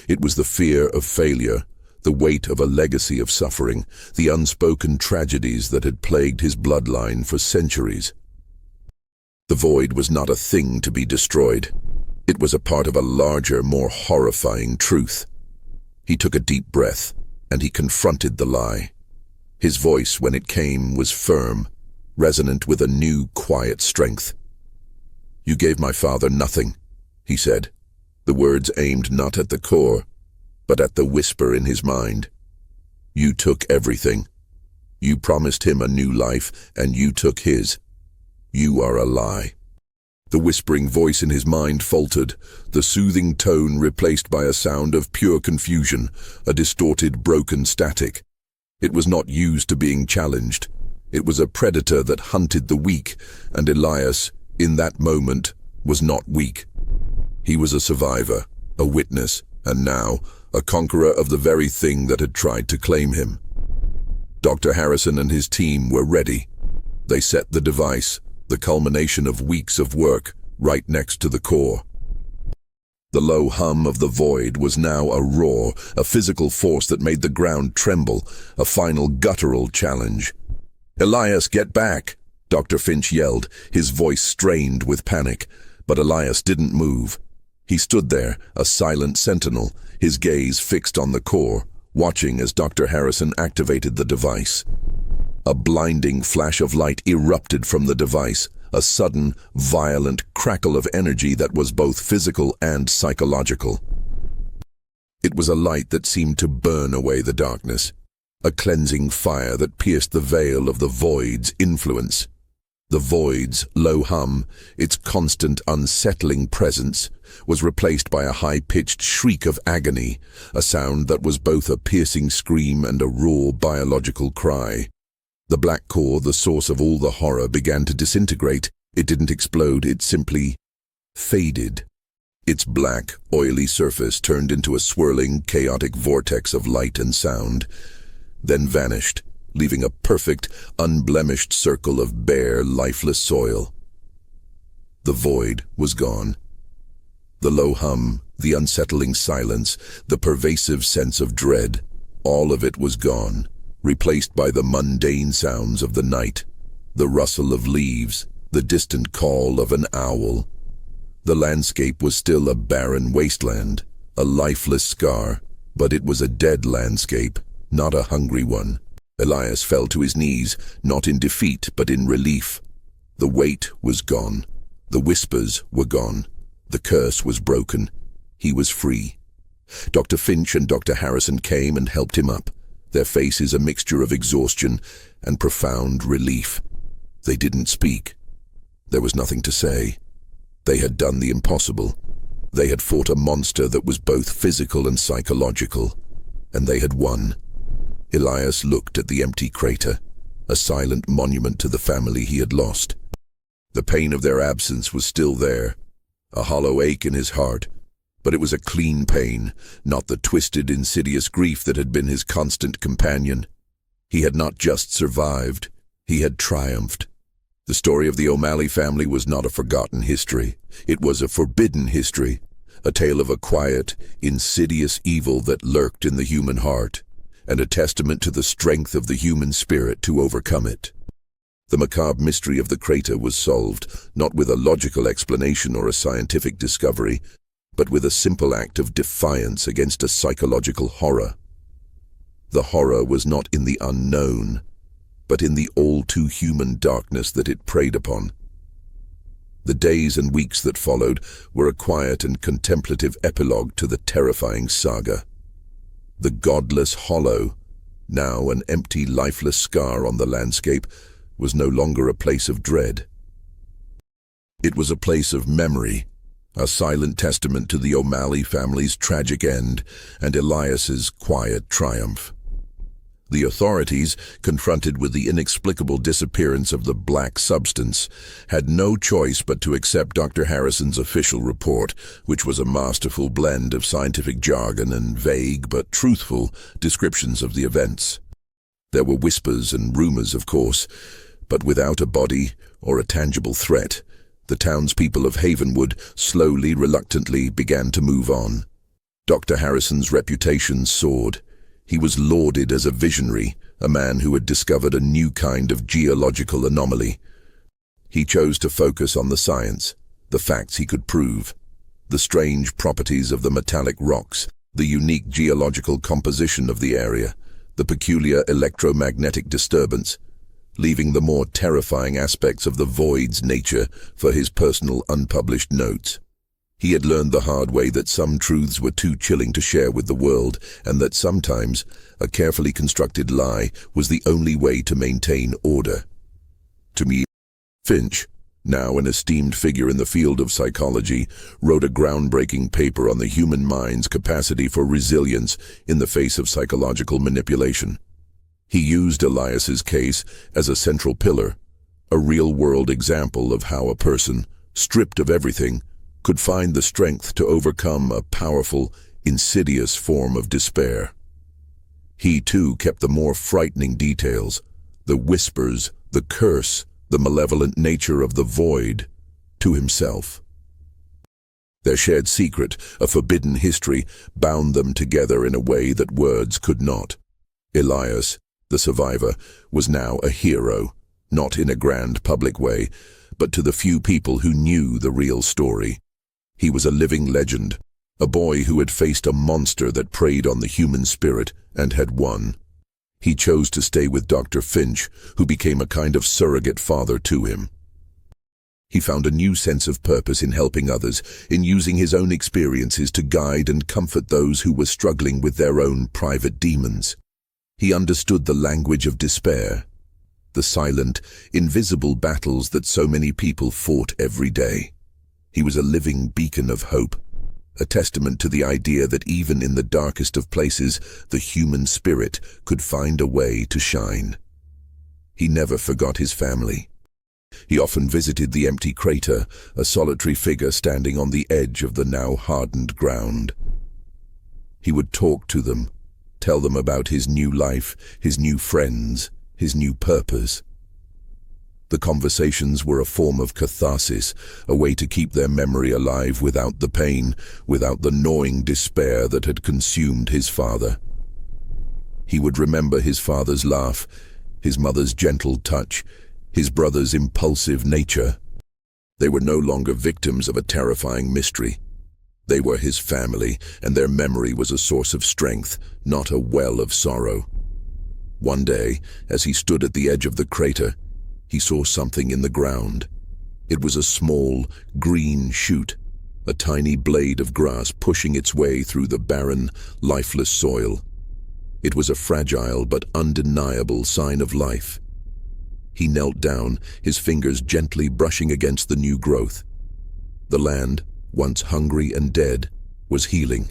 A: It was the fear of failure, the weight of a legacy of suffering, the unspoken tragedies that had plagued his bloodline for centuries. The void was not a thing to be destroyed. It was a part of a larger, more horrifying truth. He took a deep breath, and he confronted the lie. His voice, when it came, was firm, resonant with a new, quiet strength. "You gave my father nothing," he said, the words aimed not at the core, but at the whisper in his mind. "You took everything. You promised him a new life, and you took his. You are a lie." The whispering voice in his mind faltered, the soothing tone replaced by a sound of pure confusion, a distorted, broken static. It was not used to being challenged. It was a predator that hunted the weak, and Elias, in that moment, was not weak. He was a survivor, a witness, and now, a conqueror of the very thing that had tried to claim him. Dr. Harrison and his team were ready. They set the device, the culmination of weeks of work, right next to the core. The low hum of the void was now a roar, a physical force that made the ground tremble, a final guttural challenge. "Elias, get back!" Dr. Finch yelled, his voice strained with panic. But Elias didn't move. He stood there, a silent sentinel, his gaze fixed on the core, watching as Dr. Harrison activated the device. A blinding flash of light erupted from the device, a sudden, violent crackle of energy that was both physical and psychological. It was a light that seemed to burn away the darkness, a cleansing fire that pierced the veil of the void's influence. The void's low hum, its constant unsettling presence, was replaced by a high-pitched shriek of agony, a sound that was both a piercing scream and a raw biological cry. The black core, the source of all the horror, began to disintegrate. It didn't explode, it simply faded. Its black, oily surface turned into a swirling, chaotic vortex of light and sound, then vanished, leaving a perfect, unblemished circle of bare, lifeless soil. The void was gone. The low hum, the unsettling silence, the pervasive sense of dread, all of it was gone, replaced by the mundane sounds of the night, the rustle of leaves, the distant call of an owl. The landscape was still a barren wasteland, a lifeless scar, but it was a dead landscape, not a hungry one. Elias fell to his knees, not in defeat, but in relief. The weight was gone. The whispers were gone. The curse was broken. He was free. Dr. Finch and Dr. Harrison came and helped him up, their faces a mixture of exhaustion and profound relief. They didn't speak. There was nothing to say. They had done the impossible. They had fought a monster that was both physical and psychological, and they had won. Elias looked at the empty crater, a silent monument to the family he had lost. The pain of their absence was still there, a hollow ache in his heart, but it was a clean pain, not the twisted, insidious grief that had been his constant companion. He had not just survived, he had triumphed. The story of the O'Malley family was not a forgotten history. It was a forbidden history, a tale of a quiet, insidious evil that lurked in the human heart, and a testament to the strength of the human spirit to overcome it. The macabre mystery of the crater was solved, not with a logical explanation or a scientific discovery, but with a simple act of defiance against a psychological horror. The horror was not in the unknown, but in the all-too-human darkness that it preyed upon. The days and weeks that followed were a quiet and contemplative epilogue to the terrifying saga. The godless hollow, now an empty, lifeless scar on the landscape, was no longer a place of dread. It was a place of memory, a silent testament to the O'Malley family's tragic end and Elias's quiet triumph. The authorities, confronted with the inexplicable disappearance of the black substance, had no choice but to accept Dr. Harrison's official report, which was a masterful blend of scientific jargon and vague but truthful descriptions of the events. There were whispers and rumors, of course, but without a body or a tangible threat, the townspeople of Havenwood slowly, reluctantly began to move on. Dr. Harrison's reputation soared. He was lauded as a visionary, a man who had discovered a new kind of geological anomaly. He chose to focus on the science, the facts he could prove, the strange properties of the metallic rocks, the unique geological composition of the area, the peculiar electromagnetic disturbance, leaving the more terrifying aspects of the void's nature for his personal unpublished notes. He had learned the hard way that some truths were too chilling to share with the world, and that sometimes a carefully constructed lie was the only way to maintain order. To me, Finch, now an esteemed figure in the field of psychology, wrote a groundbreaking paper on the human mind's capacity for resilience in the face of psychological manipulation. He used Elias's case as a central pillar, a real-world example of how a person, stripped of everything, could find the strength to overcome a powerful, insidious form of despair. He, too, kept the more frightening details, the whispers, the curse, the malevolent nature of the void, to himself. Their shared secret, a forbidden history, bound them together in a way that words could not. Elias, The survivor was now a hero, not in a grand public way, but to the few people who knew the real story. He was a living legend, a boy who had faced a monster that preyed on the human spirit and had won. He chose to stay with Dr. Finch, who became a kind of surrogate father to him. He found a new sense of purpose in helping others, in using his own experiences to guide and comfort those who were struggling with their own private demons. He understood the language of despair, the silent, invisible battles that so many people fought every day. He was a living beacon of hope, a testament to the idea that even in the darkest of places, the human spirit could find a way to shine. He never forgot his family. He often visited the empty crater, a solitary figure standing on the edge of the now hardened ground. He would talk to them, tell them about his new life, his new friends, his new purpose. The conversations were a form of catharsis, a way to keep their memory alive without the pain, without the gnawing despair that had consumed his father. He would remember his father's laugh, his mother's gentle touch, his brother's impulsive nature. They were no longer victims of a terrifying mystery. They were his family, and their memory was a source of strength, not a well of sorrow. One day, as he stood at the edge of the crater, he saw something in the ground. It was a small, green shoot, a tiny blade of grass pushing its way through the barren, lifeless soil. It was a fragile but undeniable sign of life. He knelt down, his fingers gently brushing against the new growth. The land, once hungry and dead, was healing.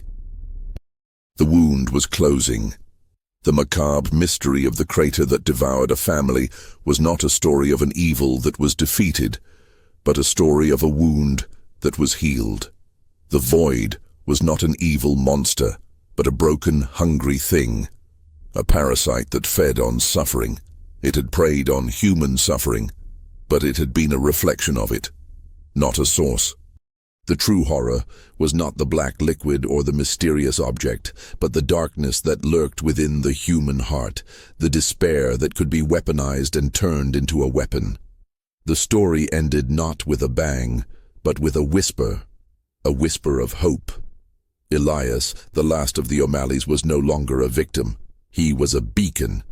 A: The wound was closing. The macabre mystery of the crater that devoured a family was not a story of an evil that was defeated, but a story of a wound that was healed. The void was not an evil monster, but a broken, hungry thing, a parasite that fed on suffering. It had preyed on human suffering, but it had been a reflection of it, not a source. The true horror was not the black liquid or the mysterious object, but the darkness that lurked within the human heart, the despair that could be weaponized and turned into a weapon. The story ended not with a bang, but with a whisper of hope. Elias, the last of the O'Malleys, was no longer a victim. He was a beacon.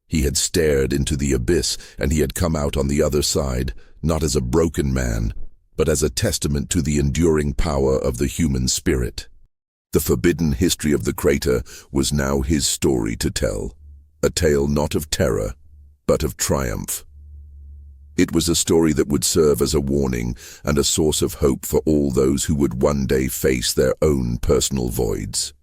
A: He had stared into the abyss, and he had come out on the other side, not as a broken man, but as a testament to the enduring power of the human spirit. The forbidden history of the crater was now his story to tell, a tale not of terror, but of triumph. It was a story that would serve as a warning and a source of hope for all those who would one day face their own personal voids.